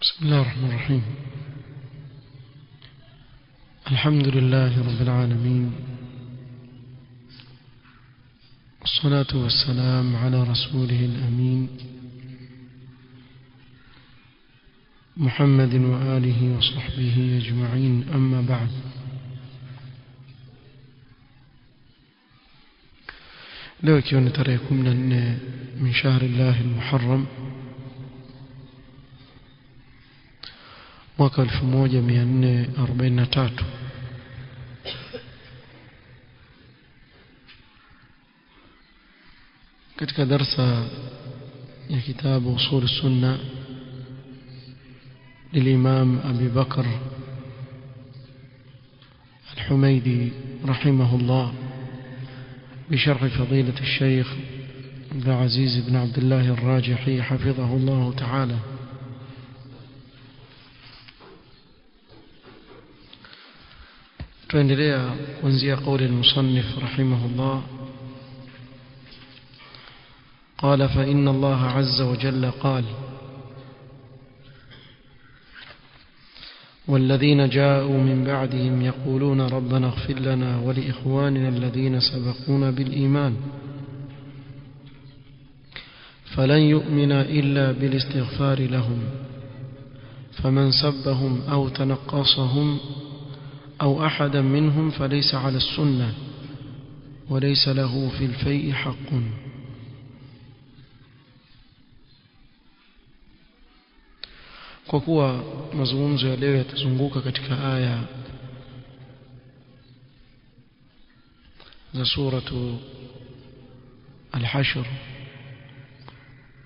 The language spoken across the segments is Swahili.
بسم الله الرحمن الرحيم. الحمد لله رب العالمين، والصلاة والسلام على رسوله الأمين محمد وآله وصحبه أجمعين، أما بعد. leo ikiwa ni tarehe 14 min shahri Allah al-Muharram mwaka 1443 katika darsa ya kitabu usul sunna للإمام أبي بكر الحميدي رحمه الله بشرح فضيلة الشيخ عبد العزيز بن عبد الله الراجحي حفظه الله تعالى. tuendelea kuanzia قول المصنف رحمه الله قال: فإن الله عز وجل قال: والذين جاءوا من بعدهم يقولون ربنا اغفر لنا ولإخواننا الذين سبقونا بالإيمان فلن يؤمن إلا بالاستغفار لهم فمن سبهم أو تنقصهم أو أحدا منهم فليس على السنة وليس له في الفيء حق. kwa kuwa mazungumzo ya leo yatazunguka katika aya za suratu al-Hashr,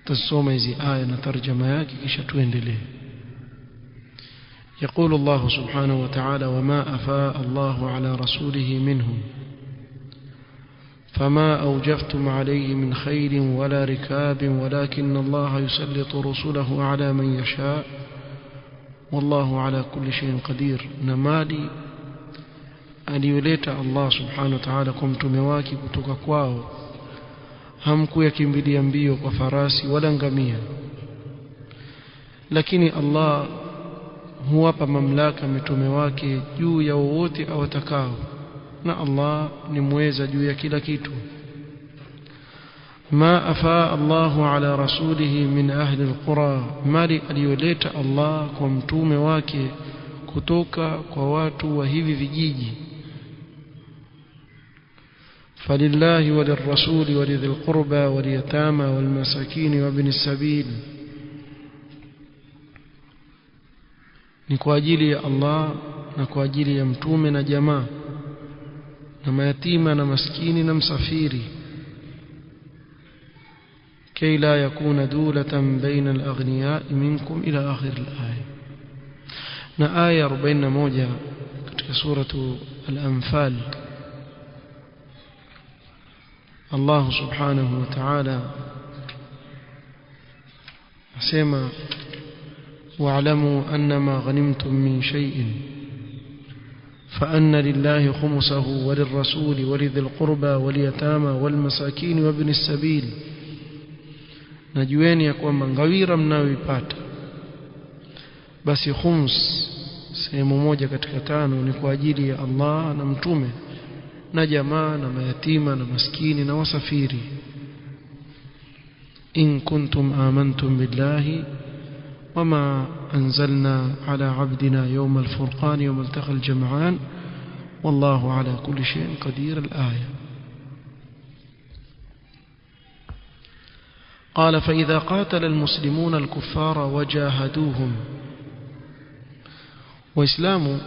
tusome hizi aya na tarjama yake kisha tuendelee. يقول الله سبحانه وتعالى: وما أفاء الله على رسوله منهم فما أوجفتم عليه من خير ولا ركاب ولكن الله يسلط رسله على من يشاء والله على كل شيء قدير. نمالي aliyoleta Allah subhanahu wa ta'ala kwa mtume wake kutoka kwao hamkuyakimbilia mbio kwa farasi wala ngamia, lakini Allah huwapa mamlaka mitume wake juu ya wote awatakao, na Allah ni mweza juu ya kila kitu. ما أفاء الله على رسوله من أهل القرى مالي aliyoleta Allah kwa mtume wake kutoka kwa watu wa hivi vijiji. فلله وللرسول ولذي القربى واليتامى والمساكين وابن السبيل, ni kwa ajili ya Allah na kwa ajili ya mtume na jamaa na mayatima na maskini na msafiri, كي لا يكون دولة بين الأغنياء منكم إلى آخر الآية. نا آية 41 katika سورة الأنفال الله سبحانه وتعالى أسمى: واعلموا أنما غنمتم من شيء فأن لله خمسه وللرسول ولذي القربى واليتامى والمساكين وابن السبيل. najueni ya kwamba ngawira mnayoipata basi khums, sehemu moja katika 5, ni kwa ajili ya Allah na mtume na jamaa na mayatima na maskini na wasafiri. in kuntum amantum billahi wama anzalna ala abdina yawm al-furqan yawm iltaqa al-jam'an wallahu ala kulli shay'in qadir. al-aya. قال: فإذا قاتل المسلمون الكفار وجاهدوهم، وإسلام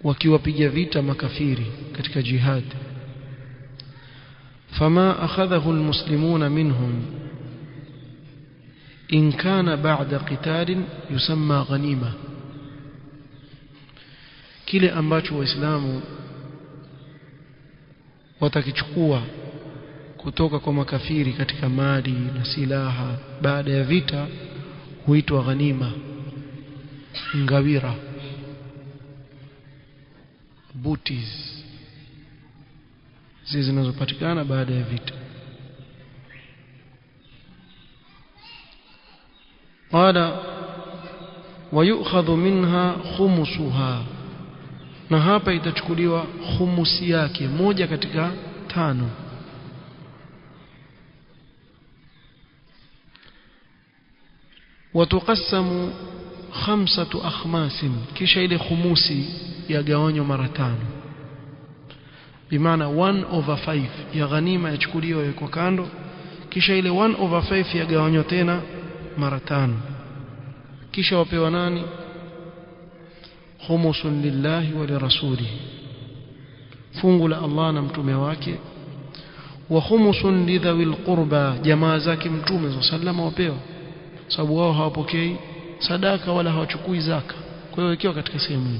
wakiwapiga vita makafiri katika jihad, فما أخذه المسلمون منهم إن كان بعد قتال يسمى غنيمة، kile ambacho waislamu watakichukua kutoka kwa makafiri katika mali na silaha baada ya vita huitwa ghanima, ngawira, booties zinazopatikana baada ya vita. قال: ويؤخذ منها خمسها na hapa itachukuliwa khumusi yake moja katika 5 وتقسم 5 أخماس kisha ile khumusi yagawanywa mara 5 bimaana 1/5 ya ghanima yachukuliwa kwa kando kisha ile 1/5 yagawanywa tena mara 5 kisha wapewa nani khumusun lillahi wa lirasulihi fungu la Allah na mtume wake wa khumusun lidhawil qurba jamaa zake mtume sallallahu wapewa sababu wao hawapokei sadaka wala hawachukui zaka kwa hiyo ikiwa katika sehemu hii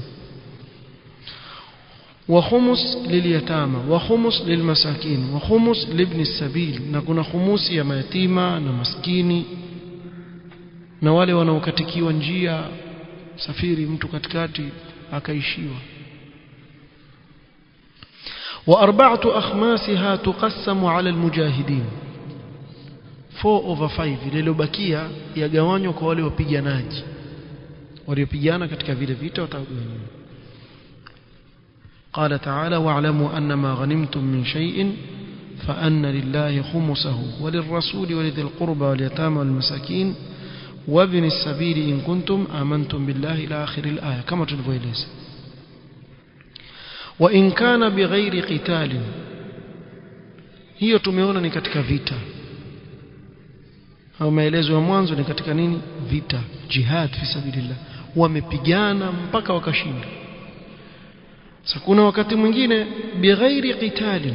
wa khumus lilyatama wa khumus lilmasakin wa khumus libni sabil na kuna khumusi ya mayatima na maskini na wale wanaokatikiwa njia safiri mtu katikati akaishiwa wa 4 akhmasiha tuqassamu ala almujahidin 4/5 lililobakia yagawanywa kwa wale wapiganaji waliopigana katika vile vita watagawanywa قال تعالى واعلموا أن ما غنمتم من شيء فأن لله خمسه وللرسول ولذي القربى واليتامى والمساكين وابن السبيل إن كنتم آمنتم بالله إلى آخر الآية كما تلفويليس وإن كان بغير قتال hiyo tumeona ni katika vita au maelezo ya mwanzo ni katika nini vita jihad fi sabilillah wamepigana mpaka wakashinda sasa kuna wakati mwingine bighairi qitalin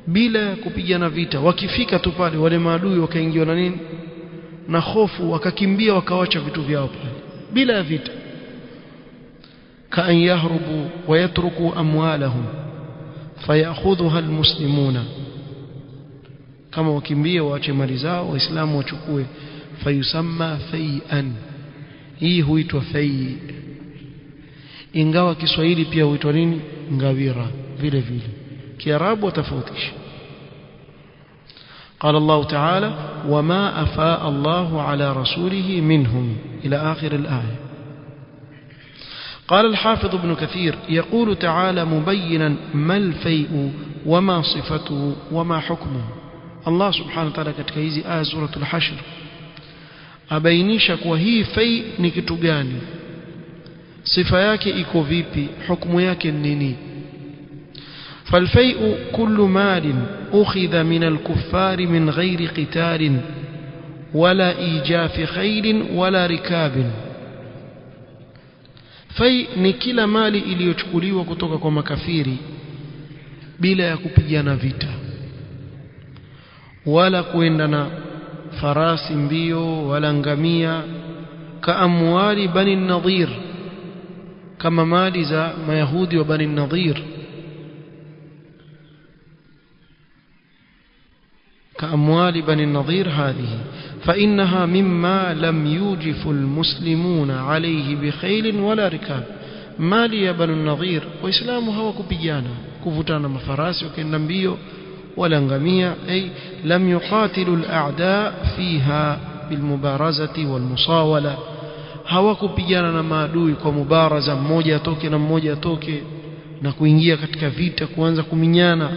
bila kupigana vita wakifika tu pale wale maadui wakaingiwa na nini na hofu wakakimbia wakawacha vitu vyao pale bila vita kaan yahrubu wayatruku amwalahum fayakhudhuha almuslimuna kama wakimbia waache mali zao waislamu wachukue fayusamma fai'an hii huitwa fai ingawa Kiswahili pia huitwa nini ngawira vile vile Kiarabu tofautisha قال الله تعالى وما أفاء الله على رسوله منهم إلى آخر الآية قال الحافظ ابن كثير يقول تعالى مبينا ما الفيء وما صفته وما حكمه الله سبحانه وتعالى katika hizi aya suratul hashr abainisha kwa hii fai ni kitu gani sifa yake iko vipi hukumu yake ni nini فالفيء كل مال أخذ من الكفار من غير قتال ولا إيجاف خيل ولا ركاب fai ni kila mali iliyochukuliwa kutoka kwa makafiri bila ya kupigana vita wala kuenda na farasi mbio wala ngamia kaamwali bani nadhir kama mali za mayahudi wa bani nadhir كأموال بني النضير هذه فإنها مما لم يوجف المسلمون عليه بخيل ولا ركاب مالي بني النضير وإسلامها وكبيانا كفتانا مفراس وكنا mbio ولا ngamia أي لم يقاتلوا الأعداء فيها بالمبارزة والمصاولة hawakupigana na maadui kwa mubaraza mmoja atoke na mmoja atoke na kuingia katika vita kuanza kuminyana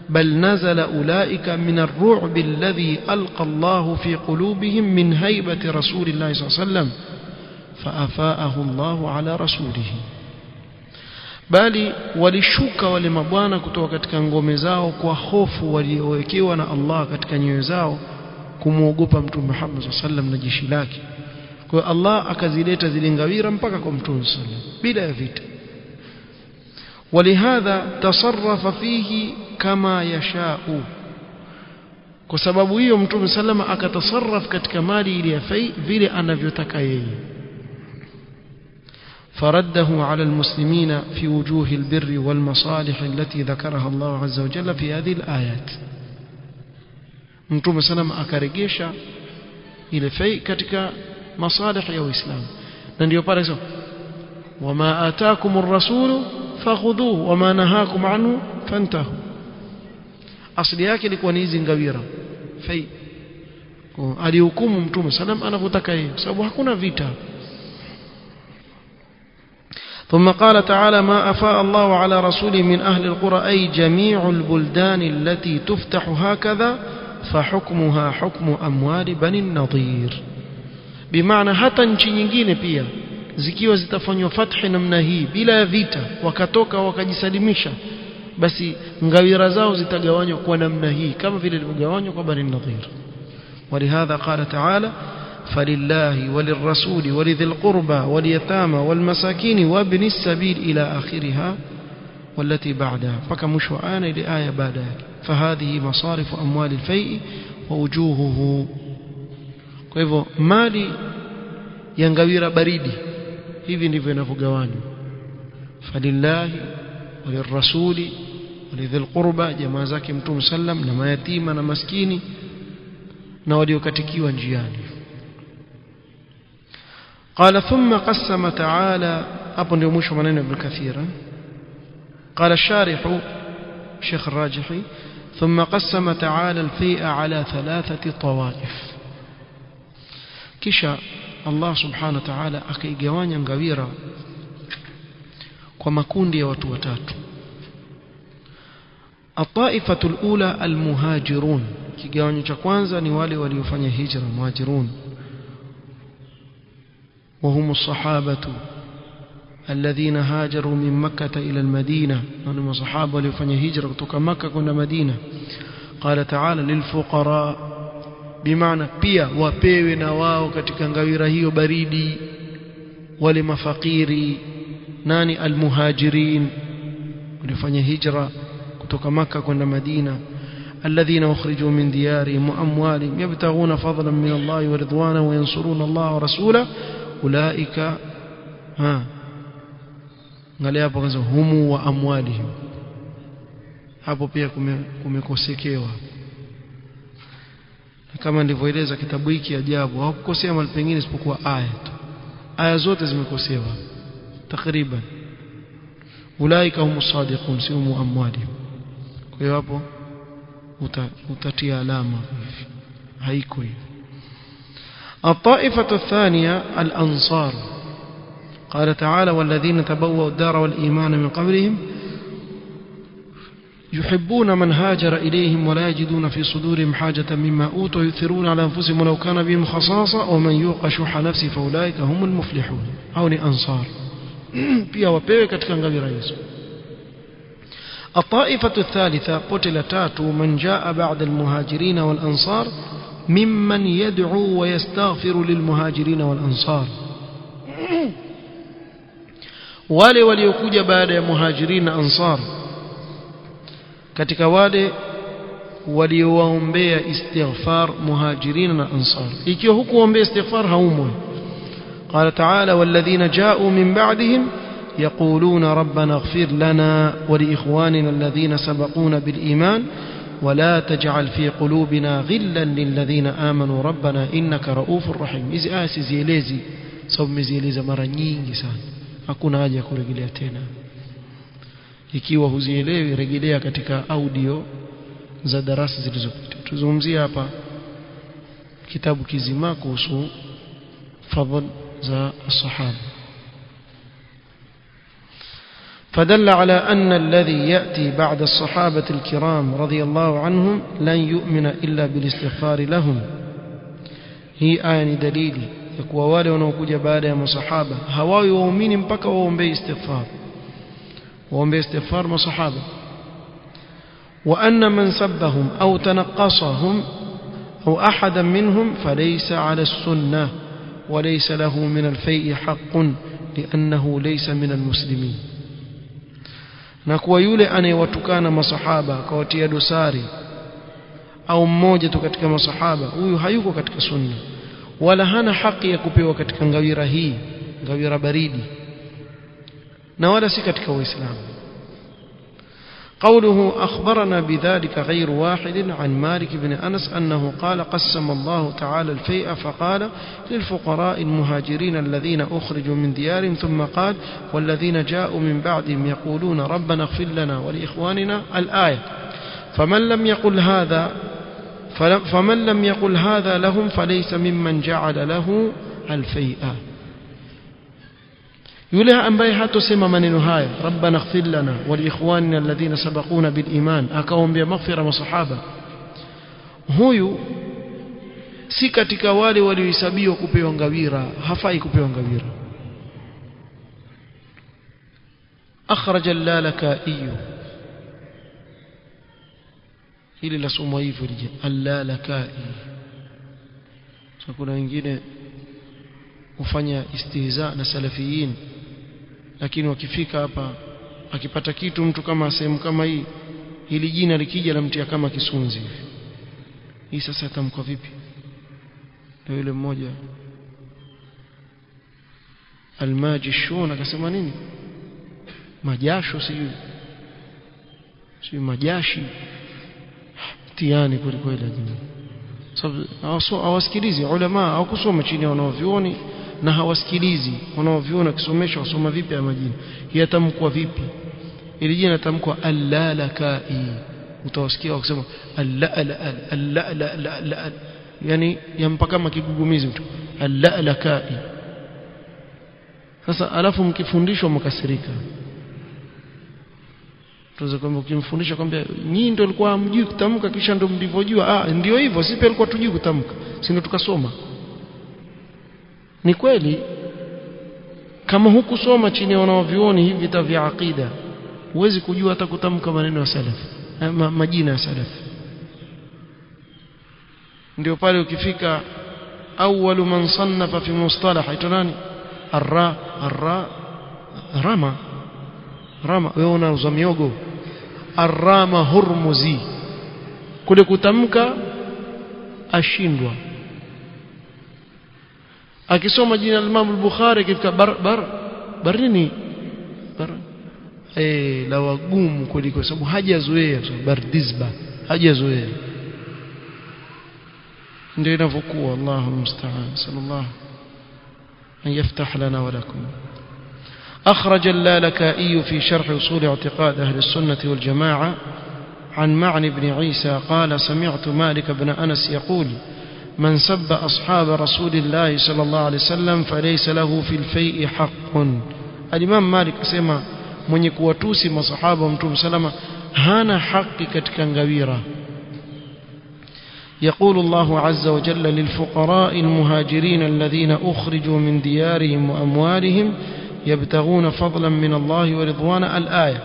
بل نزل أولئك من الرعب الذي ألقى الله في قلوبهم من هيبة رسول الله صلى الله عليه وسلم فأفاءه الله على رسوله bali walishuka wale mabwana kutoka katika ngome zao kwa hofu waliowekewa na Allah katika nyoyo zao kumuogopa mtume Muhammad sallallahu alaihi wasallam na jeshi lake kwa Allah akazileta zile ngawira mpaka kwa mtume sallallahu alaihi wasallam bila ya vita ولهذا تصرف فيه كما يشاء kwa sababu hiyo mtume sallama akatasarraf katika mali ile ya fai vile anavyotaka yeye فرده على المسلمين في وجوه البر والمصالح التي ذكرها الله عز وجل في هذه الآيات mtume sallama akarejesha ile fai katika masalih ya Uislamu na ndio pale sasa wama ataakumur rasulu fakhudhuhu wama nahakum anhu fantahu asili yake ilikuwa ni hizi ngawira fai alihukumu mtume sallam anavyotaka yeye sababu hakuna vita ثم قال تعالى ما أفاء الله على رسوله من أهل القرى أي جميع البلدان التي تفتح هكذا فحكمها حكم أموال بني النضير بمعنى hata nchi nyingine pia zikiwa zitafanywa fathi namna hii bila vita wakatoka wakajisalimisha basi ngawira zao zitagawanywa kwa namna hii kama vile ilivyogawanywa kwa Bani Nadhir. ولهذا قال تعالى فلله وللرسول ولذي القربى واليتامى والمساكين وابن السبيل إلى آخرها والتي بعدها فكمشوا آن لآية بعدها فهذه مصارف أموال الفيء ووجوهه. kwa hivyo mali ya ngawira baridi hivi ndivyo inavyogawanywa falillahi walirrasuli walidhil qurba jamaa zake mtume sallam na mayatima na maskini na waliokatikiwa njiani. قال ثم قسم تعالى hapo ndio mwisho maneno ya Ibn Kathir. قال الشارح شيخ الراجحي ثم قسم تعالى الفيء على 3 طوائف kisha Allah subhanahu wa ta'ala akaigawanya ngawira kwa makundi ya watu watatu. At-taifatu al-ula al-muhajirun, kigawanyo cha kwanza ni wale waliofanya hijra muhajirun وهم الصحابة الذين هاجروا من مكة إلى المدينة هم الصحابة waliofanya hijra kutoka Makkah kwenda Madina. قال تعالى للفقراء بمعنى pia wapewe na wao katika ngawira hiyo baridi wale mafakiri nani almuhajirin walifanya hijra kutoka Makkah kwenda Madina الذين أخرجوا من ديارهم وأموالهم يبتغون فضلا من الله ورضوانا وينصرون الله ورسوله أولئك قال hapo kwanza humu wa amwalihim hapo pia kumekosekewa kama ndivyoeleza kitabu hiki ajabu hawakukosea mahali pengine isipokuwa aya tu aya zote zimekosewa takriban ulaika humus sadiqun si humu amwalihim kwa hiyo hapo utatia alama haiko hiyo. الطائفة الثانية الأنصار قال تعالى والذين تبوأوا الدار والإيمان من قبلهم يحبون من هاجر إليهم ولا يجدون في صدورهم حاجة مما أوتوا يؤثرون على أنفسهم ولو كان بهم خصاصة ومن يوق شح نفسه فأولئك هم المفلحون هؤلاء أنصار pia wapewe katika ngawira hizo. الطائفة الثالثة قتل تاتو من جاء بعد المهاجرين والأنصار ممن يدعو ويستغفر للمهاجرين والأنصار wale waliokuja baada ya muhajirin na ansar katika wale waliowaombea istighfar muhajirin na ansar ikiwa hukuombea istighfar haumwi. قال تعالى والذين جاءوا من بعدهم يقولون ربنا اغفر لنا ولإخواننا الذين سبقونا بالإيمان ولا تجعل في قلوبنا غلا للذين آمنوا ربنا إنك رؤوف رحيم. hizi aya sizielezi sababu mezieleza mara nyingi sana hakuna haja ya kurejelea tena. Ikiwa huzielewi rejelea katika audio za darasa zilizopita. Tuzungumzia hapa kitabu kizima kuhusu fadhil za sahaba. فدل على أن الذي يأتي بعد الصحابة الكرام رضي الله عنهم لن يؤمن إلا بالاستغفار لهم. هي آية دليل يكوى wale wanaokuja baada ya masahaba hawawi waumini mpaka waombe istighfar masahaba. وأن من سبهم أو تنقصهم أو أحدا منهم فليس على السنة وليس له من الفيء حق لأنه ليس من المسلمين. na kwa yule anayewatukana masahaba akawatia dosari au mmoja tu katika masahaba huyu hayuko katika sunna wala hana haki ya kupewa katika ngawira hii ngawira baridi na wala si katika uislamu. قوله أخبرنا بذلك غير واحد عن مالك بن أنس أنه قال قسم الله تعالى الفيء فقال للفقراء المهاجرين الذين أخرجوا من ديارهم ثم قال والذين جاءوا من بعدهم يقولون ربنا اغفر لنا ولإخواننا الآية. فمن لم يقل هذا لهم فليس ممن جعل له الفيء. yule ambaye hatosema maneno haya rabbana ighfir lana wa li ikhwanina alladhina sabaquna bil iman akaombea maghfira masahaba, huyu si katika wale waliohesabiwa kupewa ngawira, hafai kupewa ngawira. أخرج اللالكائي hili la somo hivyo lije allalakai. Kuna wengine hufanya istihza na salafiyin, lakini wakifika hapa akipata kitu mtu kama sehemu kama hii, hili jina likija lamtia kama kisunzi hivi. Hii sasa tamko vipi? Ndio yule mmoja almajishun akasema nini, majasho si majashi, tiani kweli kweli. Sababu hawasikilizi ulama, hawakusoma chini ya wanaovioni na hawasikilizi wanaoviona kisomesha wasoma vipi ya majina. Yatamkwa vipi? Ili jina tamkwa allalakai, utawasikia wakisema alla, yani yampa kama kigugumizi mtu allalakai. Sasa alafu mkifundishwa mkasirika, tuweza kwamba ukimfundisha kwamba nyinyi ndio walikuwa hamjui kutamka kisha ndio mlivyojua, ndio hivyo, sisi pia walikuwa tujui kutamka, si ndio tukasoma. Ni kweli kama hukusoma chini ya wanaovioni hivi vita vya aqida, huwezi kujua hata kutamka maneno ya salaf, majina ya salaf. Ndio pale ukifika awwalu man sannafa fi mustalah ito nani? Rama wewe unauza miogo, Arrama Hurmuzi, kule kutamka ashindwa. Akisoma jina la Imam al-Bukhari kifika barini la wagumu kuliko, sababu hajazoea, bardizba hajazoea. ndio inavyokuwa. Allahu musta'an. Sallallahu an yaftah lana wa lakum. أخرج اللالكائي في شرح أصول اعتقاد أهل السنة والجماعة عن معن بن عيسى قال سمعت مالك بن أنس يقول من سب أصحاب رسول الله صلى الله عليه وسلم فليس له في الفيء حق. الإمام مالك سمع من يكواتوسي مصحابه متوم سلامة هانا حق كتكنغويرة. يقول الله عز وجل للفقراء المهاجرين الذين أخرجوا من ديارهم وأموالهم يبتغون فضلا من الله ورضوانا الآية.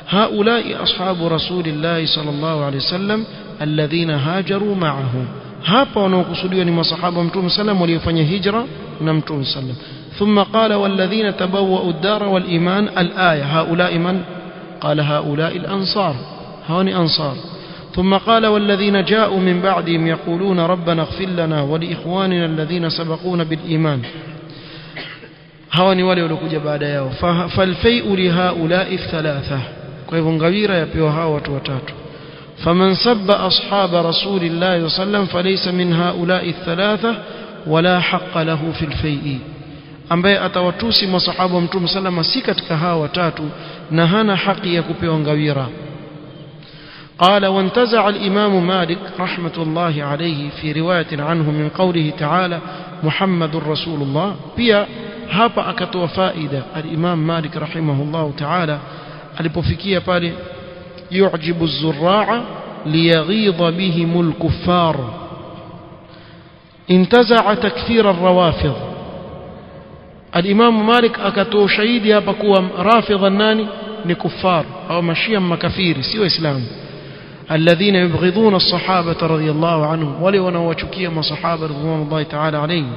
هؤلاء أصحاب رسول الله صلى الله عليه وسلم الذين هاجروا معه. hapa wanaokusudiwa ni masahaba mtume sallam waliofanya hijra na mtume sallam. ثم قال والذين تبوأوا الدار والإيمان الآية. هؤلاء من؟ قال هؤلاء الأنصار، هؤلاء أنصار. ثم قال والذين جاءوا من بعدهم يقولون ربنا اغفر لنا ولإخواننا الذين سبقونا بالإيمان. hawa ni wale waliokuja baada yao. falfai'u lihaula'i thalatha. Kwa hivyo ngawira yapewa hawa watu watatu. faman sabba ashaba rasulillahi sallam falaysa min haula'i thalatha wala haqqa lahu fil fai'i. ambaye atawatusi masahaba wa mtume sallam si katika hawa watatu na hana haki ya kupewa ngawira. قال وانتزع الإمام مالك رحمة الله عليه في رواية عنه من قوله تعالى محمد رسول الله. pia hapa akatoa faida al-Imam Malik rahimahullah ta'ala alipofikia pale yu'jibu az-zurra'a liyaghidha bihim al-kuffar intaza'a takfir ar-rawafid. al-Imam Malik akatoa shahidi hapa kuwa rafidha nani ni kuffar au mashia makafiri si waislamu, alladhina yubghiduna as-sahaba radhiyallahu anhum, wale wanaowachukia masahaba radhiyallahu ta'ala alayhim.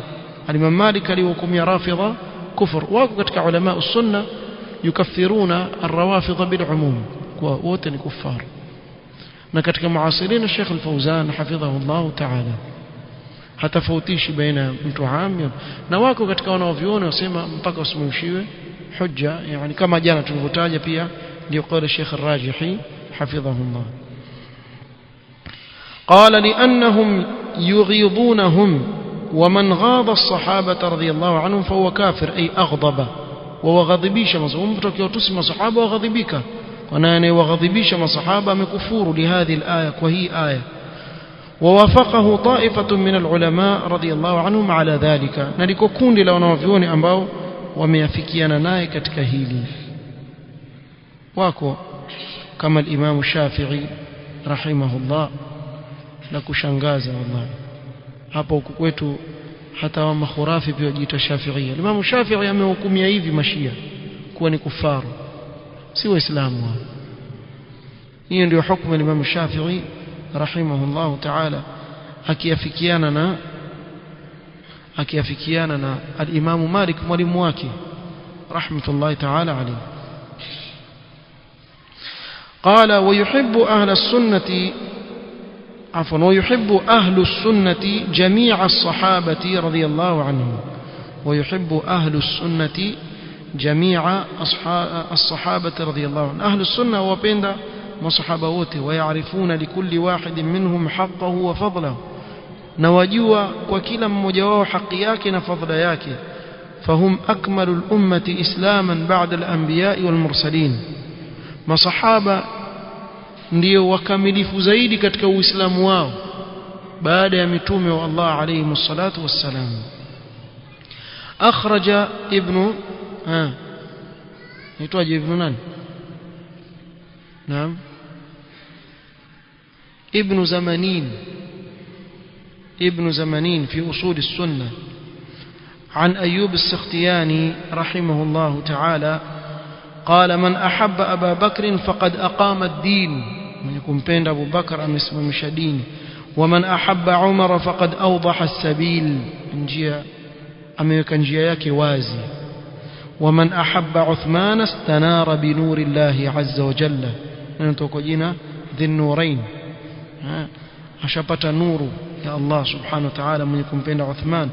الإمام مالك aliwahukumia rafidha kufur. wako katika ulama usunna yukaffiruna arrawafidha bil'umum, kwa wote ni kuffar. na katika muasirina Sheikh Al-Fawzan hafidhahu Allah ta'ala hatafautishi baina mtu aam na wako katika wanaoviona wasema mpaka usimamishiwe hujja, yani kama jana tulivyotaja pia ndio kauli Sheikh Al-Rajihi hafidhahu Allah. قال لأنهم يغيظونهم ومن غاض الصحابة رضي الله عنهم فهو كافر أي أغضب وغضبيش مصحابة تكيوتسم صحابة وغضبك وناني وغضبيش مصحابة مكفور لهذه الآية وهي آية. ووافقه طائفة من العلماء رضي الله عنهم على ذلك. نلكو كون لونوفيون أنباو wameafikiana naye katika hili. Wako kama al-Imam Shafi'i rahimahullah, na kushangaza wallahi hapa huku kwetu hata wa makhurafi pia wajiita Shafi'i. Imam Shafi'i amehukumia hivi mashia kuwa ni kufaru, si waislamu wao. Hiyo ndio hukumu ya Imam Shafi'i rahimahullah ta'ala, akiafikiana na al-Imam Malik mwalimu wake rahmatullahi ta'ala alayhi. قال ويحب أهل السنة جميع الصحابة رضي الله عنهم. ويحب أهل السنة جميع الصحابة رضي الله عنهم. أهل السنة وبين مصحابوته، ويعرفون لكل واحد منهم حقه وفضله، نواجوا وكلا مجواه حقياك نفضلياك. فهم أكمل الأمة إسلاما بعد الأنبياء والمرسلين. masahaba ndio wakamilifu zaidi katika uislamu wao baada ya mitume wa Allah alayhi msalatu wassalam. akhraja ibn aitwaje ibn nani? naam, ابن زمانين في أصول السنة عن أيوب السختياني رحمه الله تعالى قال من أحب أبا بكر فقد أقام الدين، من يكون بين أبو بكر أمسم مشدين. ومن أحب عمر فقد أوضح السبيل، أميكن جياك وازي. ومن أحب عثمان استنار بنور الله عز وجل، نتوكجنا ذي النورين، أشبت نور يا الله سبحانه وتعالى من يكون بين عثمان.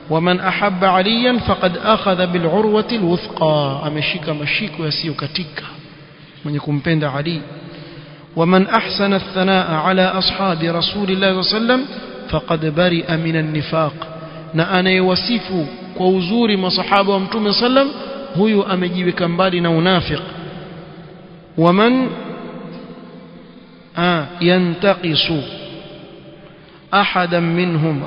ومن أحب عليا فقد أخذ بالعروة الوثقى، أمشيك مشيك ويسيو كتك من يكون بين علي. ومن أحسن الثناء على أصحاب رسول الله صلى الله عليه وسلم فقد برئ من النفاق، أنا يوصف ووزور ما صحابه ومتوم صلى الله عليه وسلم هو أمجيب كمبالنا ونافق. ومن ينتقص أحدا منهم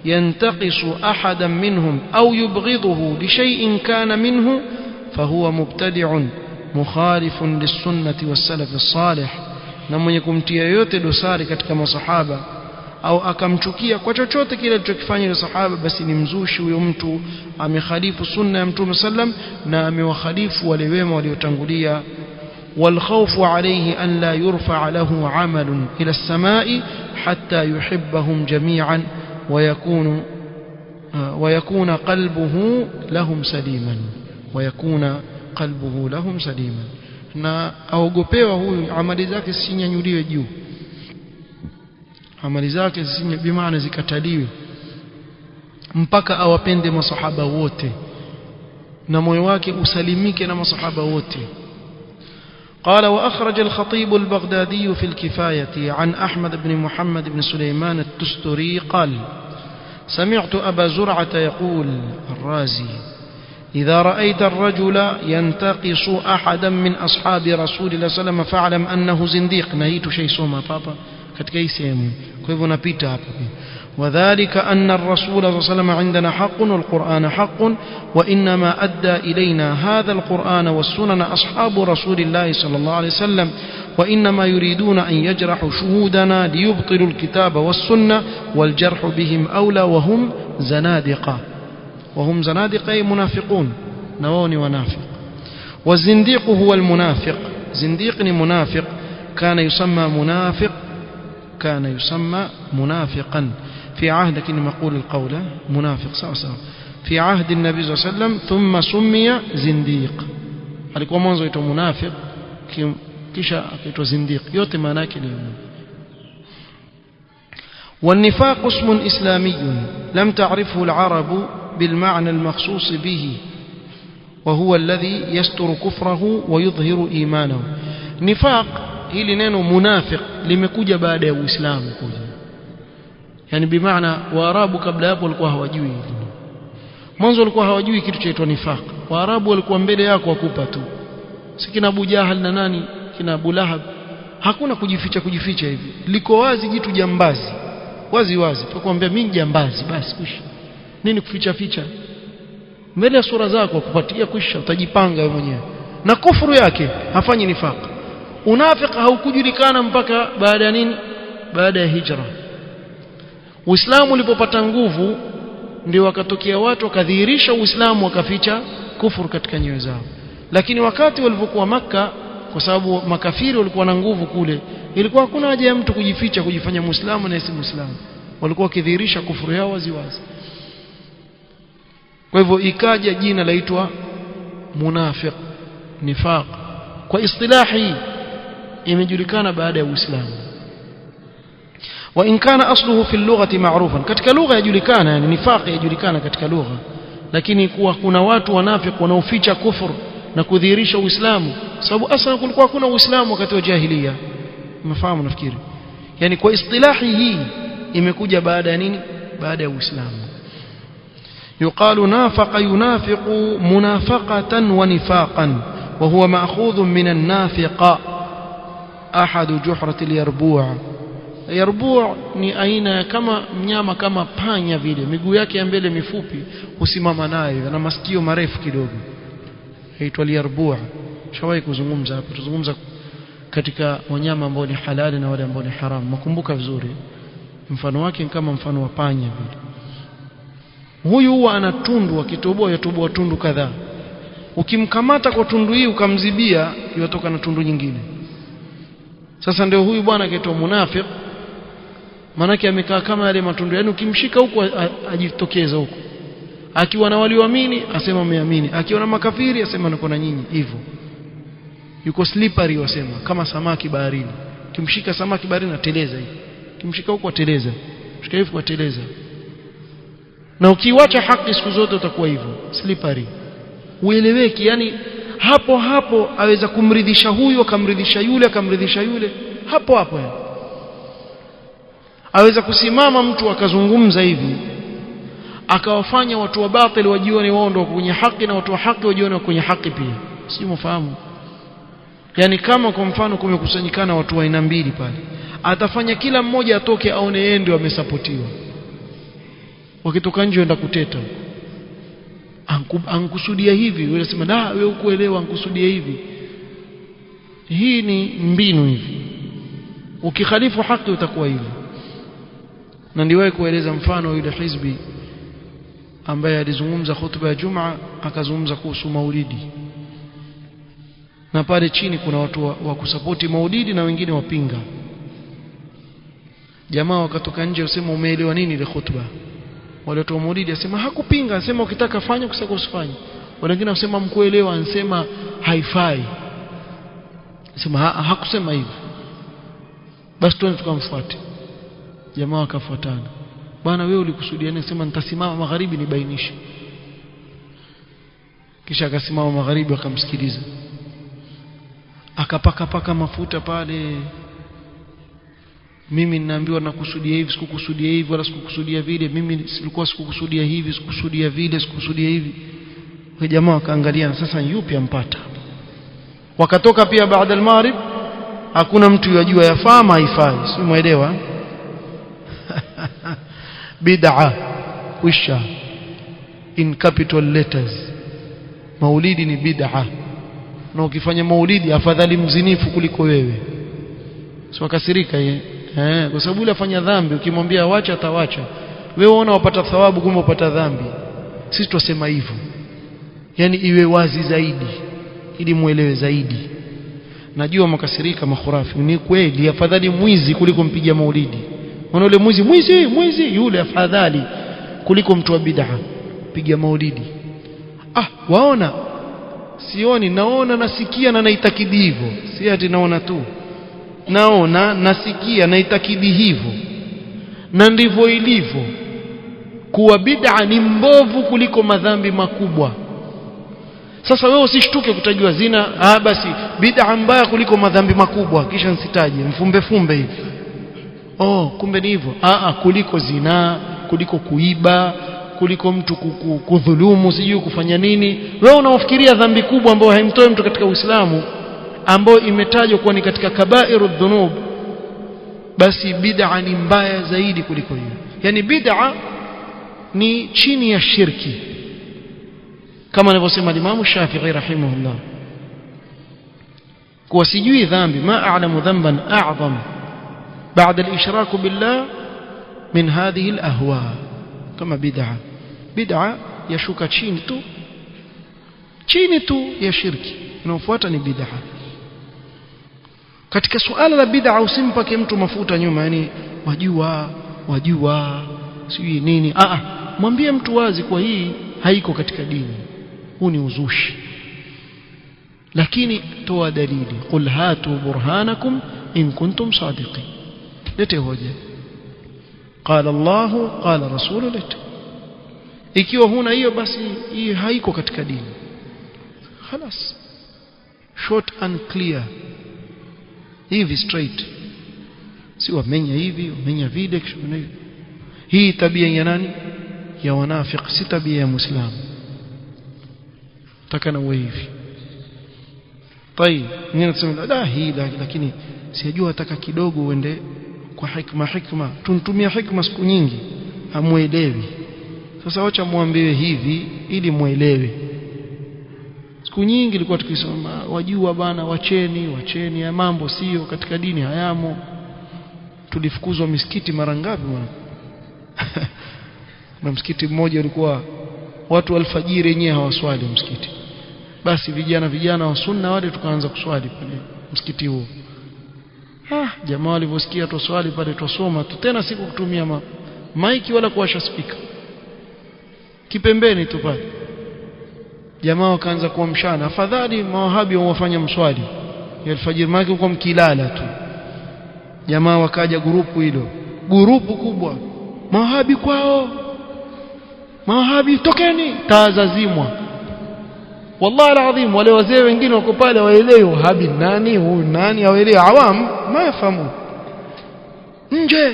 ينتقص أحدا منهم أو يبغضه لشيء كان منه فهو مبتدع مخالف للسنة والسلف الصالح. na mwenye kumtia yote dosari katika masahaba au akamchukia kwa chochote kile alichokifanya yule sahaba, basi ni mzushi huyo mtu, amekhalifu sunna ya Mtume sallam na amewakhalifu wale wema waliotangulia. والخوف عليه أن لا يرفع له عمل إلى السماء حتى يحبهم جميعا ويكون قلبه لهم سليما، ويكون قلبه لهم سليما. na aogopewa huyu amali zake zisinyanyuliwe juu, amali zake bimaana zikataliwe, mpaka awapende masahaba wote na moyo wake usalimike na masahaba wote. قال وأخرج الخطيب البغدادي في الكفاية عن أحمد بن محمد بن سليمان التستري قال سمعت أبا زرعة يقول الرازي إذا رأيت الرجل ينتقص أحدا من أصحاب رسول الله صلى الله عليه وسلم فاعلم أنه زنديق. نهيت شيء سوما بابا كتكي سيمو كيف نبيت. وذلك أن الرسول صلى الله عليه وسلم عندنا حق والقرآن حق، وإنما أدى إلينا هذا القرآن والسنن أصحاب رسول الله صلى الله عليه وسلم، وإنما يريدون أن يجرحوا شهودنا ليبطلوا الكتاب والسنة، والجرح بهم أولى وهم زنادقة. وهم زنادقة أي منافقون، نووني ونافق. والزنديق هو المنافق، زنديقني منافق، كان يسمى منافقا في عهد كنما يقول القول منافق سوا في عهد النبي صلى الله عليه وسلم، ثم سمي زنديق. alikuwa mwanzo aitwa munafiq kisha akaitwa zindiq, yote maana yake ni. والنفاق اسم إسلامي لم تعرفه العرب بالمعنى المخصوص به، وهو الذي يستر كفره ويظهر إيمانه. نفاق hili neno munafiq limekuja baada ya Uislamu kuja, yani bimaana Waarabu kabla hapo walikuwa hawajui. Mwanzo walikuwa hawajui kitu chaitwa nifaq. Waarabu walikuwa mbele yako wakupa tu, si kina Abu Jahal na nani kina Abu Lahab, hakuna kujificha hivi, liko wazi jitu jambazi wazi tukwambia mimi jambazi basi kushi nini kuficha ficha mbele ya sura zako kupatia kwisha utajipanga wewe mwenyewe na kufuru yake hafanyi nifaq unafiki haukujulikana mpaka baada ya nini baada ya hijra Uislamu ulipopata nguvu ndio wakatokea watu wakadhihirisha Uislamu wakaficha kufuru katika nyoyo zao lakini wakati walipokuwa Makka kwa sababu makafiri walikuwa na nguvu kule ilikuwa hakuna haja ya mtu kujificha kujifanya Muislamu na si Muislamu walikuwa wakidhihirisha kufuru yao waziwazi kwa hivyo ikaja jina laitwa munafiq nifaq kwa istilahi imejulikana baada ya Uislamu wa in kana asluhu fi al-lughati ma'rufan katika lugha yajulikana yani nifaq yajulikana katika lugha lakini kuwa kuna watu wanafiq wanaoficha kufuru na kudhihirisha Uislamu sababu aslan kulikuwa kuna Uislamu wakati wa jahiliya mfahamu nafikiri yani kwa istilahi hii imekuja baada ya nini baada ya Uislamu يقال نافق ينافق منافقة ونفاقا وهو مأخوذ من النافق أحد جحرة اليربوع يربوع ni aina kama mnyama kama panya vile miguu yake ya mbele mifupi husimama nayo na masikio marefu kidogo huitwa yarbu' shawahi kuzungumza hapa tuzungumza katika wanyama ambao ni halali na wale ambao ni haramu makumbuka vizuri mfano wake kama mfano wa panya vile huyu huwa ana tundu akitoboa yatoboa tundu kadhaa ukimkamata kwa tundu hii ukamzibia yotoka na tundu nyingine sasa ndio huyu bwana akaitwa munafiq maana amekaa kama yale matundu yani ukimshika huko ajitokeza huko akiwa na walioamini asema ameamini akiwa na makafiri asema niko na nyinyi hivyo yuko slippery wasema kama samaki baharini kimshika samaki baharini ateleza hivi kimshika huko ateleza shika hivi ateleza na ukiwacha haki siku zote utakuwa hivyo slippery ueleweki yani hapo hapo aweza kumridhisha huyo akamridhisha yule hapo hapo yani. Aweza kusimama mtu akazungumza hivi akawafanya watu wa batili wajione wao ndio kwenye haki na watu wa haki wajione kwenye haki pia si mfahamu yani kama kwa mfano kumekusanyikana watu wa aina mbili pale atafanya kila mmoja atoke aone yeye ndio amesapotiwa wakitoka nje enda kuteta ankusudia hivi wewe unasema da wewe ukuelewa ankusudia hivi hii ni mbinu hivi ukikhalifu haki utakuwa hivi na ndiwahi kueleza mfano yule hizbi ambaye alizungumza hutuba ya Jumaa akazungumza kuhusu maulidi na pale chini kuna watu wa kusapoti maulidi na wengine wapinga jamaa wakatoka nje wasema umeelewa nini ile hutuba wale watu wa maulidi asema hakupinga asema ukitaka fanya kusaka usifanye wale wengine wasema mkuelewa ansema haifai asema hakusema hivyo basi tuende tukamfuate jamaa wakafuatana bwana wewe ulikusudia nini sema nitasimama magharibi nibainishe kisha akasimama magharibi akamsikiliza akapaka mafuta pale mimi ninaambiwa nakusudia hivi sikukusudia hivi wala sikukusudia vile mimi silikuwa sikukusudia hivi sikukusudia vile sikukusudia hivi kwa jamaa wakaangalia sasa yupi ampata wakatoka pia baada al-maghrib hakuna mtu yajua yafaa haifai si muelewa bid'a wisha in capital letters maulidi ni bid'a na ukifanya maulidi afadhali mzinifu kuliko wewe sio kasirika yeye kwa sababu yule afanya dhambi ukimwambia awacha atawacha wewe unaona wapata thawabu kumbe upata dhambi sisi tusema hivyo yani iwe wazi zaidi ili muelewe zaidi najua makasirika makhurafi ni kweli afadhali mwizi kuliko mpiga maulidi unaona yule mwizi yule afadhali kuliko mtu wa bid'a piga maulidi waona sioni naona nasikia na naitakidi hivyo si ati naona tu naona nasikia naitakidi hivyo na ndivyo ilivyo kuwa bid'a ni mbovu kuliko madhambi makubwa sasa wewe usishtuke kutajua zina basi bid'a mbaya kuliko madhambi makubwa kisha nsitaje mfumbe hivi kumbe ni hivyo kuliko zina kuliko kuiba kuliko mtu kudhulumu sijui kufanya nini wewe unaofikiria dhambi kubwa ambayo haimtoi mtu katika Uislamu ambayo imetajwa kuwa ni katika kabairu dhunub basi bid'a ni mbaya zaidi kuliko hiyo yani bid'a ni chini ya shirki, kama alivyosema Imam Shafi'i rahimahullah, kwa sijui dhambi, ma a'lamu dhanban a'zam ba'da al-ishrak billah min hadhihi al-ahwa, kama bid'a yashuka chini tu ya shirki, inayofuata ni bid'a. Katika suala la bid'a usimpake mtu mafuta nyuma, yani wajua sijui nini. Mwambie mtu wazi kwa hii haiko katika dini, huu ni uzushi, lakini toa dalili. Qul hatu burhanakum in kuntum sadiqin, lete hoja, qala Allahu qala rasulu lete. Ikiwa huna hiyo, basi hii haiko katika dini, خلاص, short and clear, hivi straight, si wamenya hivi wamenya vile. Hii tabia ya nani? Ya wanafiki, si tabia ya Muislamu. Takana uwe hivi. طيب, mimi nasema hii, lakini sijajua, nataka kidogo uende kwa hikma. Tuntumia hikma siku nyingi, hamuelewi. Sasa wacha muambiwe hivi ili muelewe. Siku nyingi ilikuwa tukisoma, wajua bana, wacheni ya mambo sio katika dini, hayamo. Tulifukuzwa misikiti mara ngapi bwana? Na msikiti mmoja ulikuwa watu alfajiri wenyewe hawaswali msikiti, basi vijana wa sunna wale tukaanza kuswali pale msikiti huo. Jamaa walivyosikia tuswali pale, tusoma tu, tena siku kutumia maiki wala kuwasha speaker, kipembeni tu pale. Jamaa wakaanza kuamshana, afadhali mawahabi wafanya mswali ya alfajiri, maki kwa mkilala tu. Jamaa wakaja grupu kubwa, mawahabi kwao, mawahabi tokeni, tazazimwa. Wallahi alazim, wale wazee wengine wako pale waelewi wahabi nani, huyu nani, hawaelewi, awam ma yafahamu. Nje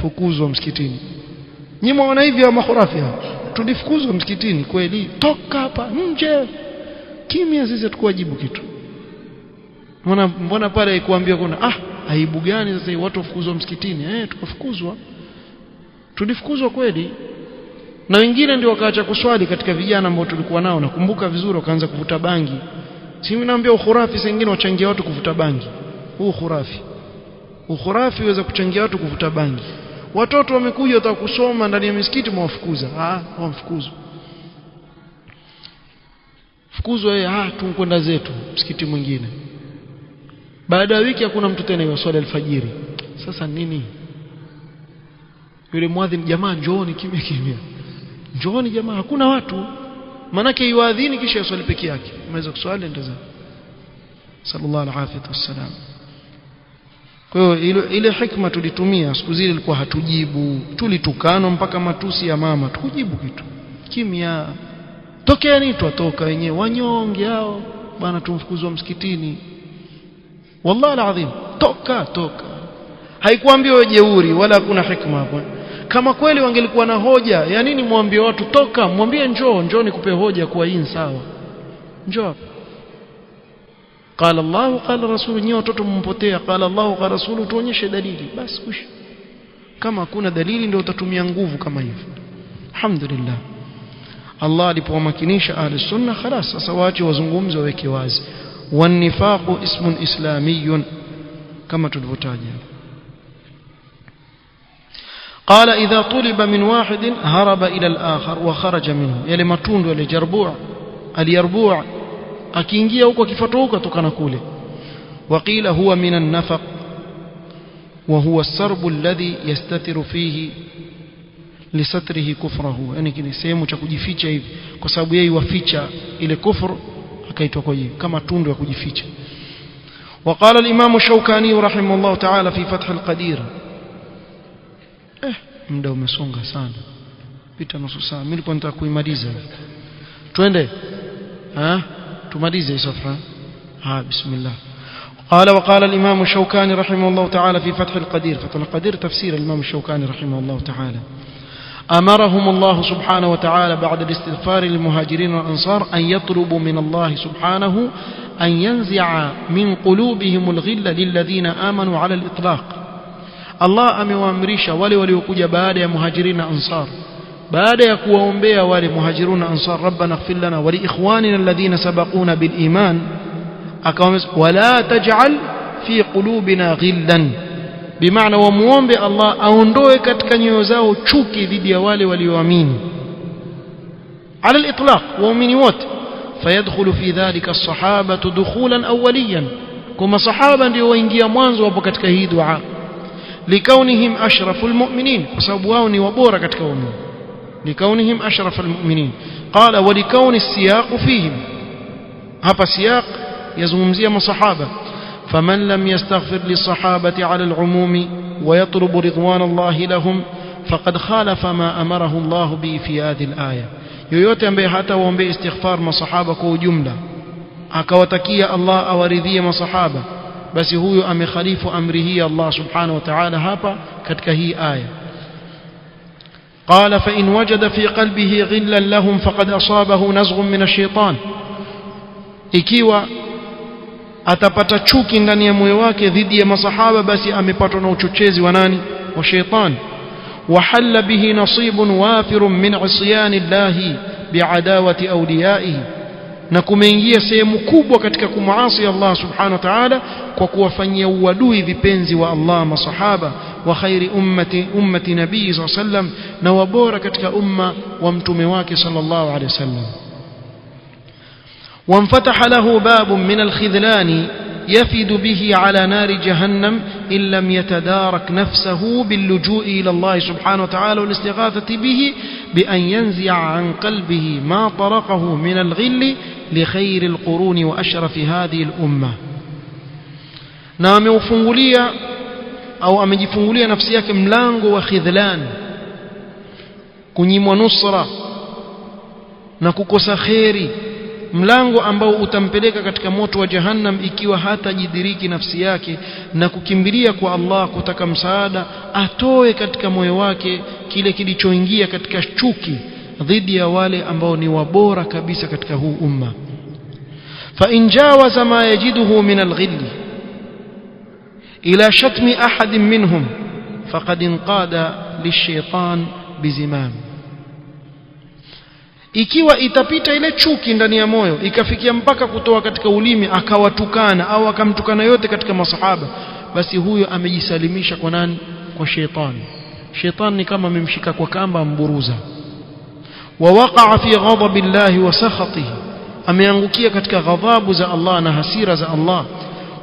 fukuzwa msikitini. Nyinyi mwaona hivi ya makhurafi hapa, tulifukuzwa msikitini kweli, toka hapa nje. Kimya, sisi tukuwajibu kitu. Mbona pale kuambia kuna aibu gani sasa watu wafukuzwa msikitini? Tukafukuzwa, tulifukuzwa kweli. Na wengine ndio wakaacha kuswali katika vijana ambao tulikuwa nao, nakumbuka vizuri, wakaanza kuvuta bangi. Si mimi naambia ukhurafi, sasa wengine wachangia watu kuvuta bangi. Huu ukhurafi uweza kuchangia watu kuvuta bangi. Watoto wamekuja wataka kusoma ndani ya misikiti, mwafukuza. Wamfukuzwa. Fukuzwa tunkwenda zetu msikiti mwingine. Baada ya wiki hakuna mtu tena yoswali alfajiri. Sasa nini? Yule muadhini, jamaa njooni kimya, njooni jamaa, hakuna watu. Manake yuadhini kisha yoswali peke yake, mweza kuswali ndio. Sallallahu alaihi wasallam. Kwa hiyo ile hikma tulitumia siku zile ilikuwa hatujibu, tulitukano mpaka matusi ya mama, tukujibu kitu kimya. Tokeni, twatoka wenyewe, wanyonge hao bwana, tumfukuzwa msikitini. Wallahi alazim, toka. Haikuambiwa jeuri wala kuna hikma hapo. Kama kweli wangelikuwa na hoja, ya nini muambie watu toka? Mwambie njoo nikupe hoja kwa hii sawa. Njoo. Qala Allah qala Rasul, nyote watoto mumpotea. Qala Allah qala Rasul, tuonyeshe dalili basi. Kama hakuna dalili ndio utatumia nguvu kama hivyo. Alhamdulillah, Allah alipowamakinisha ahli sunna, خلاص sasa waache wazungumze, waweke wazi. Wanifaqu ismun islamiyun, kama tulivyotaja. قال إذا طلب من واحد هرب إلى الآخر وخرج منه. yale matundu yale aliyarbua akiingia huko akifuata huko tokana kule. وقيل هو من النفق وهو السرب الذي يستتر فيه لستره كفره, yani kile sehemu cha kujificha hivi, kwa sababu yeye waficha ile kufuru, akaitwa kwa hiyo kama tundu ya kujificha. وقال الإمام الشوكاني رحمه الله تعالى في فتح القدير. muda umesonga sana, pita nusu saa. Mimi nilikuwa nataka kuimaliza, twende tumalize safha. بسم الله. وقال الإمام الشوكاني رحمه الله تعالى في فتح القدير. فتح القدير تفسير الإمام الشوكاني رحمه الله تعالى. أمرهم الله سبحانه وتعالى بعد الاستغفار للمهاجرين والأنصار أن يطلبوا من الله سبحانه أن ينزع من قلوبهم الغل للذين آمنوا على الإطلاق. Allah amewaamrisha wale waliokuja baada ya muhajirin na ansar baada ya kuwaombea wale muhajiruna ansar rabbana ighfir lana wa li ikhwanina alladhina sabaquna bil iman akawaambia wala taj'al fi qulubina ghillan bimaana wamuombe Allah aondoe katika nyoyo zao chuki dhidi ya wale walioamini ala al-itlaq waumini wote fayadkhulu fi dhalika as-sahaba dukhulan awwaliyan kama sahaba ndio waingia mwanzo hapo katika hii dua likaunihim ashraful mu'minin kwa sababu wao ni wabora katika waumini likaunihim ashraful mu'minin qala wa likauni as-siyaq fihim hapa siyaq yazungumzia masahaba faman lam yastaghfir lisahabati ala al-umumi wa yatlub ridwan Allah lahum faqad khalafa ma amarahu Allah bi fi hadhihi al-aya yoyote ambaye hata waombe istighfar masahaba kwa ujumla akawatakia Allah awaridhie masahaba basi huyo amekhalifu amri hii Allah subhanahu wa ta'ala hapa katika hii aya قال فإن وجد في قلبه غلا لهم فقد أصابه نزغ من الشيطان ikiwa atapata chuki ndani ya moyo wake dhidi ya masahaba basi amepatwa na uchochezi wa nani wa shaytan وحل به نصيب وافر من عصيان الله بعداوة أوليائه na kumeingia sehemu kubwa katika kumuasi Allah subhanahu wa ta'ala kwa kuwafanyia uadui vipenzi wa Allah masahaba wa khairi ummati nabii sallam na wabora katika umma wa mtume wake sallallahu alayhi wasallam وانفتح له باب من الخذلان يفد به على نار جهنم إن لم يتدارك نفسه باللجوء إلى الله سبحانه وتعالى والاستغاثة به بأن ينزع عن قلبه ما طرقه من الغل لخير القرون وأشرف هذه الأمة نعم وفنغوليا أو أمجفنغوليا نفسيك ملانغ وخذلان كنيم ونصرة نكوكوس خيري mlango ambao utampeleka katika moto wa jahannam ikiwa hata jidiriki nafsi yake na kukimbilia kwa Allah kutaka msaada atoe katika moyo wake kile kilichoingia katika chuki dhidi ya wale ambao ni wabora kabisa katika huu umma fa in jawaza ma yajiduhu min al-ghill ila shatmi ahad minhum faqad inqada lish-shaytan bizimam ikiwa itapita ile chuki ndani ya moyo ikafikia mpaka kutoa katika ulimi akawatukana au akamtukana yote katika masahaba basi huyo amejisalimisha kwa nani kwa shetani shetani ni kama amemshika kwa kamba amburuza wa waqa'a fi ghadabillahi wa sakhatihi ameangukia katika ghadhabu za Allah na hasira za Allah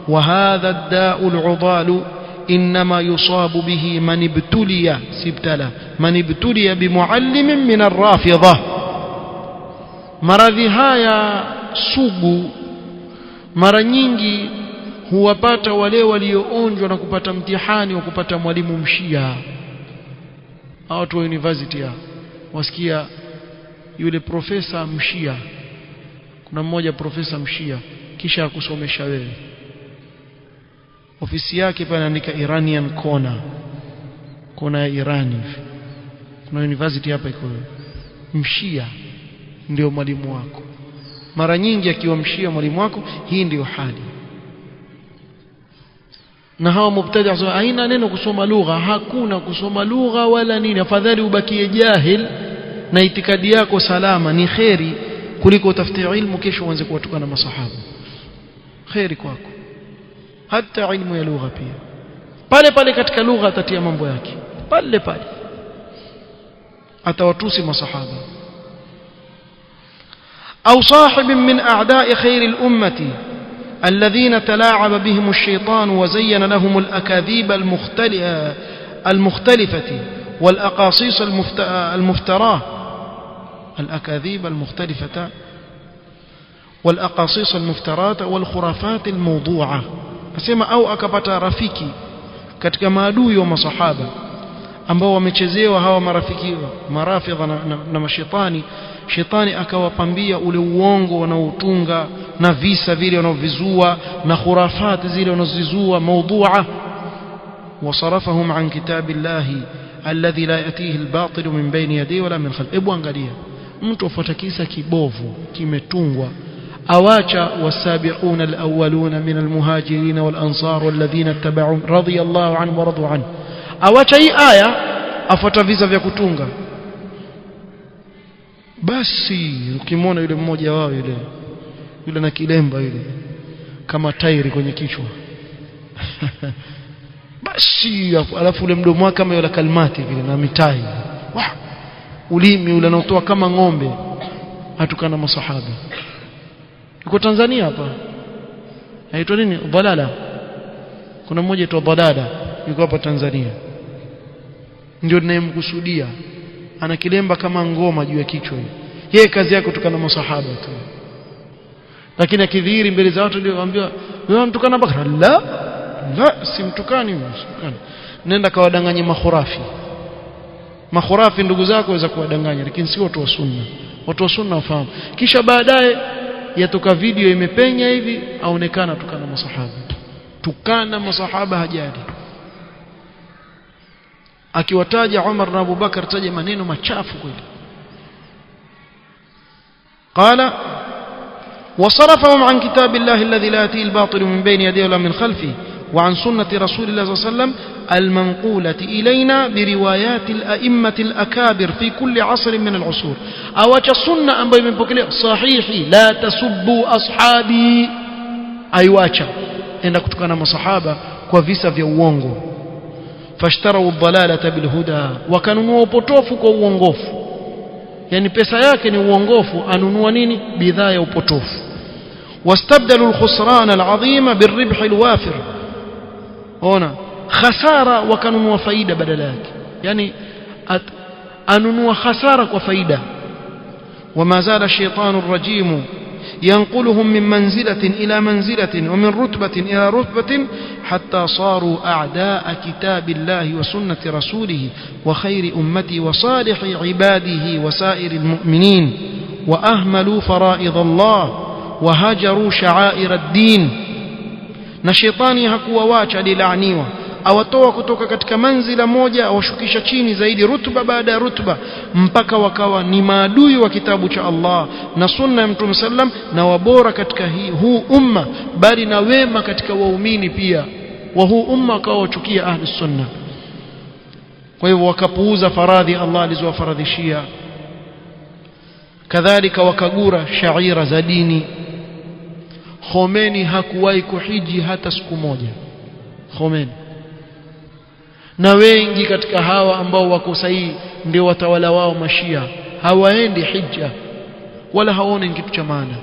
wa hadha ad-da'u al-'udalu inma yusabu bihi man ibtuliya sibtala man ibtuliya bimuallimin min ar-rafidha maradhi haya sugu mara nyingi huwapata wale walioonjwa na kupata mtihani wa kupata mwalimu mshia watu wa university wasikia yule profesa mshia kuna mmoja profesa mshia kisha akusomesha wewe ofisi yake pale anaandika Iranian kona ya Irani kuna university hapa iko mshia ndio mwalimu wako mara nyingi akiwa mshia mwalimu wako hii ndio hali na hawa mubtadi' sio aina neno kusoma lugha hakuna kusoma lugha wala nini afadhali ubakie jahil na itikadi yako salama ni khairi kuliko utafute ilmu kesho uanze kuwatukana masahaba khairi kwako hata ilmu ya lugha pia pale pale katika lugha atatia mambo yake pale pale atawatusi masahaba أو صاحب من أعداء خير الأمة الذين تلاعب بهم الشيطان وزين لهم الأكاذيب المختلفة والأقاصيص المفتراه الأكاذيب المختلفة والأقاصيص المفترات والخرافات الموضوعة أسمى أو أكبتا رفيكي katika maadui wa masahaba ambao wamechezewa hawa marafiki marafidha na mashaitani shetani akawapambia ule uongo wanaotunga na visa vile wanaovizua na khurafati zile wanazozizua mawdhu'a wasarafahum an kitabillahi alladhi la yatihi albatil min bayni yadihi wala min khalfi ebu angalia mtu afuata kisa kibovu kimetungwa awacha wasabiquna alawwaluna min almuhajirin walansar walladhina tabauhum radiyallahu anhum wa radu anhu awacha hii aya afuata visa vya kutunga basi ukimwona yule mmoja wao yule na kilemba yule kama tairi kwenye kichwa basi alafu ule mdomo wake kama yule kalmati vile na mitai ulimi ule unaotoa kama ng'ombe hatukana masahaba. Yuko Tanzania hapa aitwa nini Dalala, kuna mmoja aitwa Dalala yuko hapa Tanzania, ndio ninayemkusudia. Ana kilemba kama ngoma juu ya kichwa. Yeye kazi yake kutukana masahaba tu, lakini akidhihiri mbele za watu ndio waambiwa wewe mtukana Bakar. La simtukani msikani. Nenda kawadanganye makhurafi ndugu zako waweza kuwadanganya, lakini si watu wa sunna. Watu wa sunna wafahamu. Kisha baadaye yatoka video imepenya hivi aonekana tukana masahaba hajali. Akiwataja Umar na Abu Bakar taja maneno machafu kweli. قال وصرفهم عن كتاب الله الذي لا يأتيه الباطل من بين يديه ولا من خلفه وعن سنة رسول الله صلى الله عليه وسلم المنقولة إلينا بروايات الأئمة الأكابر في كل عصر من العصور. أوجه السنة أنبا يمبكلي صحيحي لا تسبوا أصحابي أيواجه إنك تكون مصحابة كوفيسا في uongo. فاشتروا الضلالة بالهدى وكانوا upotofu kwa uongofu. Yani pesa yake ni uongofu, anunua nini? Bidhaa ya upotofu. wastabdalu alkhusran alazima birribh alwafir. Ona khasara wakanunua faida badala yake, yani anunua khasara kwa faida. وما زال الشيطان الرجيم ينقلهم من منزلة إلى منزلة ومن رتبة إلى رتبة حتى صاروا أعداء كتاب الله وسنة رسوله وخير أمته وصالح عباده وسائر المؤمنين وأهملوا فرائض الله وهجروا شعائر الدين. نشيطاني hakuwa wacha alilaniwa, awatoa kutoka katika manzila moja awashukisha chini zaidi rutba baada ya rutba mpaka wakawa ni maadui wa kitabu cha Allah na sunna ya Mtume sallam, na wabora katika huu umma bali na wema katika waumini pia wa huu umma wakawa wachukia ahli sunna. Kwa hivyo wakapuuza faradhi Allah alizowafaradhishia, kadhalika wakagura shaira za dini. Khomeini hakuwahi kuhiji hata siku moja, Khomeini. Na wengi katika hawa ambao wako sahihi ndio watawala wao mashia hawaendi hija wala hawaoni kitu cha maana,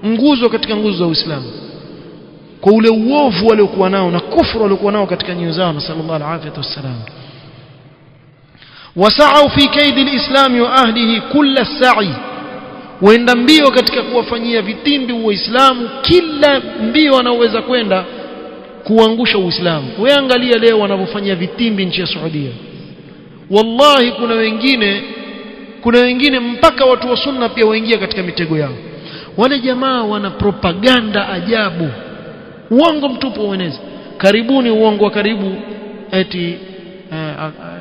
nguzo katika nguzo za Uislamu, kwa ule uovu waliokuwa nao na kufuru waliokuwa nao katika nyoyo zao. Na sallallahu alaihi wasallam wasa'u fi kaidi alislam wa ahlihi kulla sa'i, waenda mbio katika kuwafanyia vitimbi Uislamu, kila mbio wanaoweza kwenda kuangusha Uislamu. Wewe angalia leo wanavyofanyia vitimbi nchi ya Saudia. Wallahi kuna wengine mpaka watu wa sunna pia waingia katika mitego yao. Wale jamaa wana propaganda ajabu, uongo mtupu ueneza. Karibuni uongo wa karibu eti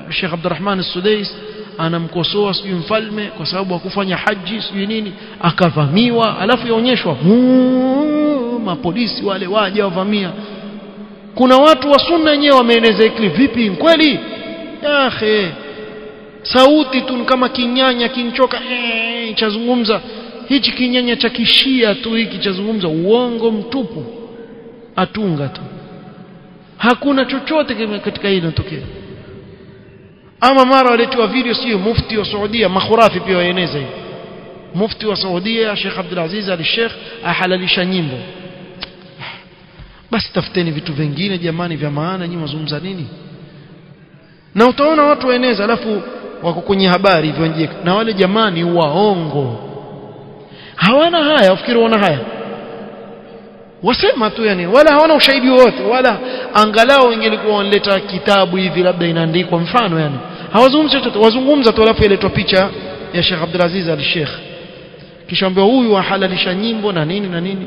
Sheikh Abdurrahman As-Sudais anamkosoa sijui mfalme kwa sababu hakufanya haji sijui nini, akavamiwa, alafu yaonyeshwa mapolisi wale waje wavamia. Kuna watu wa sunna wenyewe wameeneza hili. Vipi kweli? Ya akhi, sauti tu kama kinyanya kinchoka chazungumza. Hichi kinyanya cha kishia tu hiki chazungumza uongo mtupu, atunga tu, hakuna chochote katika hili linatokea. Ama mara waletwa video sio mufti wa Saudia, makhurafi pia waeneza hivi. Mufti wa Saudia Sheikh Abdul Aziz al-Sheikh ahalalisha nyimbo. Basi tafuteni vitu vingine jamani vya maana, nyinyi mazungumza nini? Na utaona watu waeneza alafu wako kwenye habari hivyo nje, na wale jamani waongo, hawana haya. Ufikiri wana haya? Wasema tu yani, wala hawana ushahidi wote, wala angalau ingelikuwa wanaleta kitabu hivi labda inaandikwa mfano, yani hawazungumzi chochote, wazungumza tu alafu iletwa picha ya Sheikh Abdul Aziz al-Sheikh, kisha ambaye huyu wahalalisha nyimbo na nini na nini,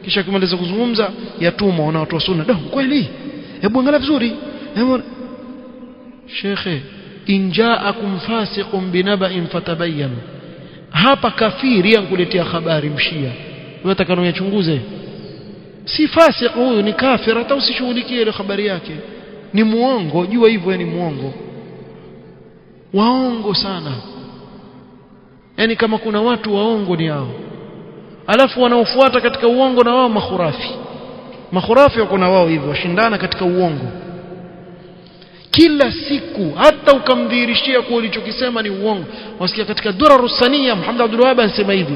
kisha kumaliza kuzungumza yatumwa na watu wa sunna. Ndio kweli, hebu angalia vizuri. Hebu Sheikh, in ja'akum fasiqun binaba'in fatabayyanu. Hapa kafiri ankuletea habari mshia, wewe unataka uyachunguze? Si fasik huyu, ni kafir, hata usishughulikie ile habari yake, ni muongo, jua hivyo, ni muongo, waongo sana. yani kama kuna watu waongo ni hao, alafu wanaofuata katika uongo na wao makhurafi wako na wao hivyo, washindana katika uongo kila siku, hata ukamdhihirishia kwa ulichokisema ni uongo. Wasikia katika Durarus Sania Muhammad Abdul Wahhab anasema hivi,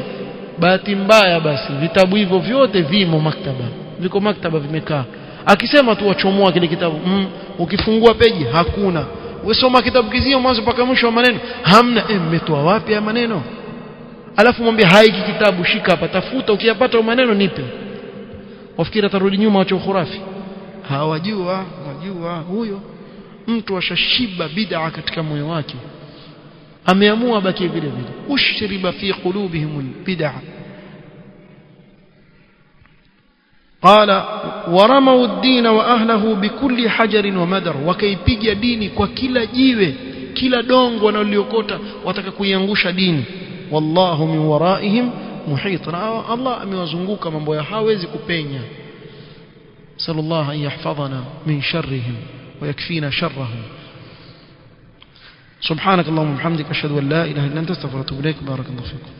bahati mbaya basi vitabu hivyo vyote vimo maktaba, viko maktaba vimekaa, akisema tu wachomoa kile kitabu, ukifungua peji hakuna, usoma kitabu kizima mwanzo mpaka mwisho wa maneno hamna. Mmetoa wapi ya maneno? Alafu mwambie haiki kitabu, shika hapa, tafuta, ukiyapata maneno nipe. Wafikiri atarudi nyuma wacho khurafi? Hawajua, wajua huyo mtu ashashiba bid'a katika moyo wake, ameamua baki vile vile. Ushriba fi qulubihim bid'a. Qala waramaw ad-din wa ahlihi bikulli hajarin wa madar, wakaipiga dini kwa kila jiwe, kila dongo wanaliokota, wataka kuiangusha dini. Wallahu min waraihim muhit, Allah amewazunguka, mambo ya hawezi kupenya. Sallallahu an yahfadhana min sharrihim ويكفينا شرهم. سبحانك اللهم وبحمدك أشهد أن لا إله إلا أنت أستغفرك وأتوب إليك. بارك الله فيكم.